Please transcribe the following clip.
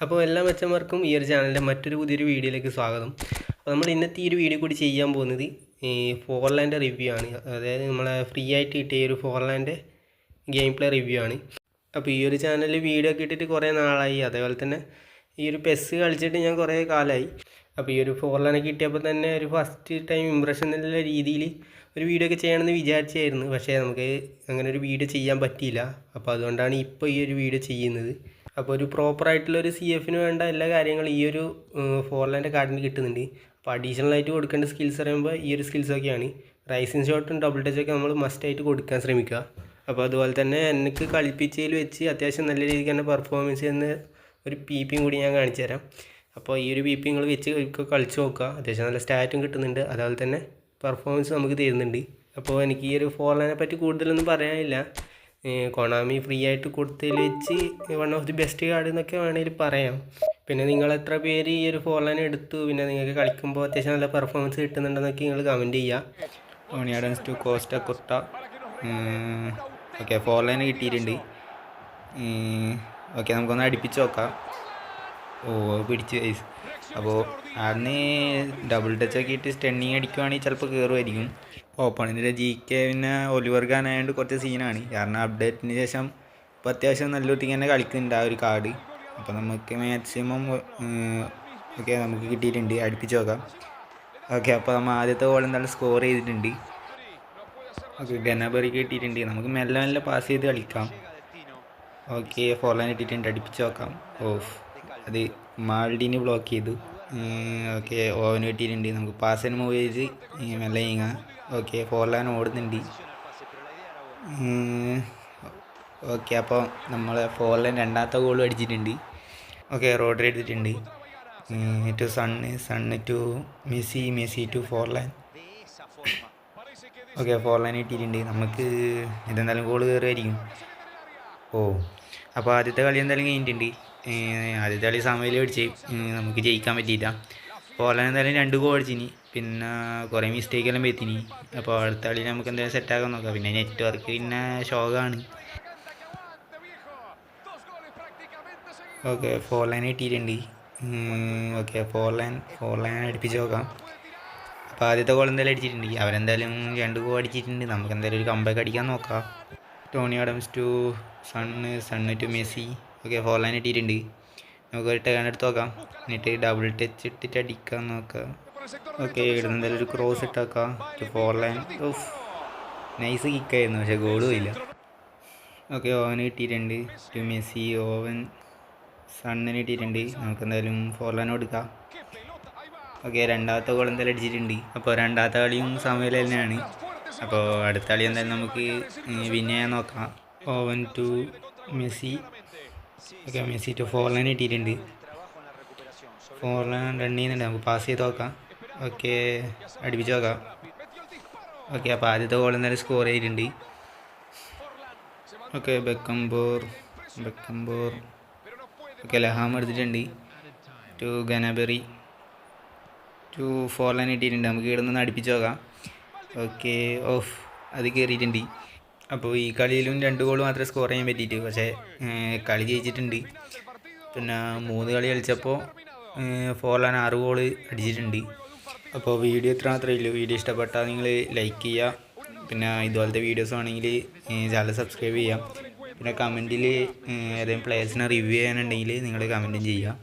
അപ്പോൾ എല്ലാ മെച്ചന്മാർക്കും ഈ ഒരു ചാനലിൻ്റെ മറ്റൊരു പുതിയൊരു വീഡിയോയിലേക്ക് സ്വാഗതം. അപ്പോൾ നമ്മൾ ഇന്നത്തെ ഈ ഒരു വീഡിയോ കൂടി ചെയ്യാൻ പോകുന്നത് ഈ ഫോർലാൻഡ് റിവ്യൂ ആണ്. അതായത് നമ്മളെ ഫ്രീ ആയിട്ട് കിട്ടിയ ഒരു ഫോർലാൻഡ് ഗെയിം പ്ലേ റിവ്യൂ ആണ്. അപ്പോൾ ഈ ഒരു ചാനലിൽ വീഡിയോ ഒക്കെ ഇട്ടിട്ട് കുറേ നാളായി. അതേപോലെ തന്നെ ഈ ഒരു പെസ് കളിച്ചിട്ട് ഞാൻ കുറേ കാലമായി. അപ്പോൾ ഈ ഒരു ഫോർലാൻഡ് കിട്ടിയപ്പോൾ തന്നെ ഒരു ഫസ്റ്റ് ടൈം ഇമ്പ്രഷൻ എന്നുള്ള രീതിയിൽ ഒരു വീഡിയോ ഒക്കെ ചെയ്യണമെന്ന് വിചാരിച്ചായിരുന്നു. പക്ഷേ നമുക്ക് അങ്ങനെ ഒരു വീഡിയോ ചെയ്യാൻ പറ്റിയില്ല. അപ്പോൾ അതുകൊണ്ടാണ് ഇപ്പോൾ ഈ ഒരു വീഡിയോ ചെയ്യുന്നത്. അപ്പോൾ ഒരു പ്രോപ്പറായിട്ടുള്ളൊരു സി എഫിന് വേണ്ട എല്ലാ കാര്യങ്ങളും ഈ ഒരു ഫോർലാൻഡ് കാർഡിന് കിട്ടുന്നുണ്ട്. അപ്പോൾ അഡീഷണലായിട്ട് കൊടുക്കേണ്ട സ്കിൽസ് പറയുമ്പോൾ ഈ ഒരു സ്കിൽസൊക്കെയാണ്. റൈസിങ് ഷോട്ടും ഡബിൾ ടച്ചൊക്കെ നമ്മൾ മസ്റ്റായിട്ട് കൊടുക്കാൻ ശ്രമിക്കുക. അപ്പോൾ അതുപോലെ തന്നെ എനിക്ക് കളിപ്പിച്ചതിൽ വെച്ച് അത്യാവശ്യം നല്ല രീതിക്ക് തന്നെ പെർഫോമൻസ് ചെയ്യുന്ന ഒരു പി പിയും കൂടി ഞാൻ കാണിച്ചു തരാം. അപ്പോൾ ഈ ഒരു പി പി നിങ്ങൾ വെച്ച് കളിച്ച് നോക്കുക. അത്യാവശ്യം നല്ല സ്റ്റാറ്റും കിട്ടുന്നുണ്ട്, അതുപോലെ തന്നെ പെർഫോമൻസ് നമുക്ക് തരുന്നുണ്ട്. അപ്പോൾ എനിക്ക് ഈ ഒരു ഫോർലാൻഡിനെ പറ്റി കൂടുതലൊന്നും പറയാനില്ല. കൊണാമി ഫ്രീ ആയിട്ട് കൊടുത്തതിൽ വെച്ച് one of the best card എന്നൊക്കെ വേണമെങ്കിൽ പറയാം. പിന്നെ നിങ്ങൾ എത്ര പേര് ഈ ഒരു ഫോർലാൻഡ് എടുത്തു, പിന്നെ നിങ്ങൾക്ക് കളിക്കുമ്പോൾ അത്യാവശ്യം നല്ല പെർഫോമൻസ് കിട്ടുന്നുണ്ടെന്നൊക്കെ നിങ്ങൾ കമൻറ്റ് ചെയ്യുക. ഓണി അഡൻസ് ടു കോസ്റ്റ കുർട്ട. ഓക്കെ, ഫോർലാൻഡ് കിട്ടിയിട്ടുണ്ട്. ഓക്കെ, നമുക്കൊന്ന് അടുപ്പിച്ച് നോക്കാം. ഓ, പിടിച്ച് വയസ്സ്. അപ്പോൾ അന്ന് ഡബിൾ ടച്ച് ഒക്കെ ഇട്ട് സ്റ്റണ്ണിങ് അടിക്കുവാണെങ്കിൽ ചിലപ്പോൾ കയറുമായിരിക്കും. ഓപ്പണിൻ്റെ ജി കെ പിന്നെ ഒലിവർ ഖാൻ ആയതുകൊണ്ട് കുറച്ച് സീനാണ്. കാരണം അപ്ഡേറ്റിന് ശേഷം ഇപ്പോൾ അത്യാവശ്യം നല്ല ഒത്തിരി തന്നെ കളിക്കുന്നുണ്ട് ആ ഒരു കാർഡ്. അപ്പോൾ നമുക്ക് മാക്സിമം ഓക്കെ നമുക്ക് കിട്ടിയിട്ടുണ്ട്. അടുപ്പിച്ച് നോക്കാം. ഓക്കെ, അപ്പോൾ നമ്മൾ ആദ്യത്തെ ഗോൾ എന്തായാലും സ്കോർ ചെയ്തിട്ടുണ്ട്. ഓക്കെ, ഗനബറി കിട്ടിയിട്ടുണ്ട്. നമുക്ക് മെല്ലെ മെല്ലെ പാസ് ചെയ്ത് കളിക്കാം. ഓക്കെ, ഫോർലാൻഡ് കിട്ടിയിട്ടുണ്ട്. അടുപ്പിച്ച് നോക്കാം. ഓഫ്, അത് മാൾഡിന് ബ്ലോക്ക് ചെയ്തു. ഓക്കെ, ഓവന് കിട്ടിയിട്ടുണ്ട്. നമുക്ക് പാസിന് മൂവ് ചെയ്ത് മെല്ലെ നീങ്ങാം. ഓക്കെ, ഫോർലാൻഡ് ഓടുന്നുണ്ട്. ഓക്കെ, അപ്പോൾ നമ്മൾ ഫോർലാൻഡ് രണ്ടാമത്തെ ഗോളും അടിച്ചിട്ടുണ്ട്. ഓക്കെ, റോഡറി എടുത്തിട്ടുണ്ട്. To sun to Messi to Forlan. Okay, Forlan കിട്ടിയിട്ടുണ്ട്. നമുക്ക് ഇതെന്തായാലും ഗോൾ കയറുമായിരിക്കും. ഓ, അപ്പോൾ ആദ്യത്തെ കളി എന്തായാലും കഴിഞ്ഞിട്ടുണ്ട്. ആദ്യത്തെ കളി സമയം അടിച്ച് നമുക്ക് ജയിക്കാൻ പറ്റിയില്ല. ഫോർലാൻഡ് എന്തായാലും 2 ഗോൾ അടിച്ചിനി. പിന്നെ കുറേ മിസ്റ്റേക്കെല്ലാം പറ്റിനി. അപ്പോൾ അടുത്ത കളി നമുക്ക് എന്തായാലും സെറ്റാക്കാൻ നോക്കാം. പിന്നെ നെറ്റ്വർക്ക് പിന്നെ ഷോക്കാണ്. ഓക്കെ, ഫോർലാൻഡ് കിട്ടിയിട്ടുണ്ട്. ഓക്കെ, ഫോർലാൻഡ് അടുപ്പിച്ച് നോക്കാം. അപ്പോൾ ആദ്യത്തെ ഗോൾ എന്തായാലും അടിച്ചിട്ടുണ്ട്. അവരെന്തായാലും 2 ഗോൾ അടിച്ചിട്ടുണ്ട്. നമുക്ക് എന്തായാലും ഒരു കമ്പാക്ക് അടിക്കാൻ നോക്കാം. Tony Adams to sun to Messi. Okay, Forlan ഇട്ടിട്ടുണ്ട്. നമുക്ക് ഒരു ടേൺ എടുത്ത് നോക്കാം. എന്നിട്ട് ഡബിൾ ടച്ച് ഇട്ടിട്ട് അടിക്കാൻ നോക്കാം. ഓക്കെ, ഇവിടെ എന്തായാലും ഒരു ക്രോസ് ഇട്ടാക്കാം ടു ഫോർലാൻഡ്. ഓഫ്, നൈസ് കിക്കായിരുന്നു, പക്ഷേ ഗോളും ഇല്ല. ഓക്കെ, ഓവന് കിട്ടിയിട്ടുണ്ട് ടു മെസ്സി. ഓവൻ സണ്ണിന് കിട്ടിയിട്ടുണ്ട്. നമുക്ക് എന്തായാലും ഫോർലാൻഡ് കൊടുക്കാം. ഓക്കെ, രണ്ടാമത്തെ ഗോൾ എന്തായാലും അടിച്ചിട്ടുണ്ട്. അപ്പോൾ രണ്ടാമത്തെ കളിയും സമയം തന്നെയാണ്. അപ്പോൾ അടുത്ത കളി എന്തായാലും നമുക്ക് വിൻ ചെയ്യാൻ നോക്കാം. Owen to Messi. Okay, Messi to Forlan കിട്ടിയിട്ടുണ്ട്. ഫോർലാൻഡ് റൺ ചെയ്യുന്നുണ്ട്. നമുക്ക് പാസ് ചെയ്ത് നോക്കാം. ഓക്കെ, അടുപ്പിച്ച് നോക്കാം. ഓക്കെ, അപ്പോൾ ആദ്യത്തെ ഗോൾ എന്തായാലും സ്കോർ ചെയ്തിട്ടുണ്ട്. ഓക്കെ, ബെക്കംബോർ. ഓക്കെ, ലഹാം എടുത്തിട്ടുണ്ട് ടു ഗനബറി ടു ഫോർലാൻഡ് കിട്ടിയിട്ടുണ്ട്. നമുക്ക് ഇവിടെ നിന്ന് അടുപ്പിച്ച് നോക്കാം. ഓക്കെ, ഓഫ്, അത് കയറിയിട്ടുണ്ട്. അപ്പോൾ ഈ കളിയിലും 2 ഗോൾ മാത്രമേ സ്കോർ ചെയ്യാൻ പറ്റിയിട്ട്, പക്ഷേ കളി ജയിച്ചിട്ടുണ്ട്. പിന്നെ 3 കളി കളിച്ചപ്പോൾ ഫോർലാൻഡ് 6 ഗോൾ അടിച്ചിട്ടുണ്ട്. അപ്പോൾ വീഡിയോ ഇത്ര മാത്രമേ ഉള്ളൂ. വീഡിയോ ഇഷ്ടപ്പെട്ടാൽ നിങ്ങൾ ലൈക്ക് ചെയ്യുക. പിന്നെ ഇതുപോലത്തെ വീഡിയോസ് ആണെങ്കിൽ ചാനൽ സബ്സ്ക്രൈബ് ചെയ്യാം. പിന്നെ കമൻറ്റിൽ ഏതെങ്കിലും പ്ലേയേഴ്സിനെ റിവ്യൂ ചെയ്യാനുണ്ടെങ്കിൽ നിങ്ങൾ കമൻറ്റും ചെയ്യുക.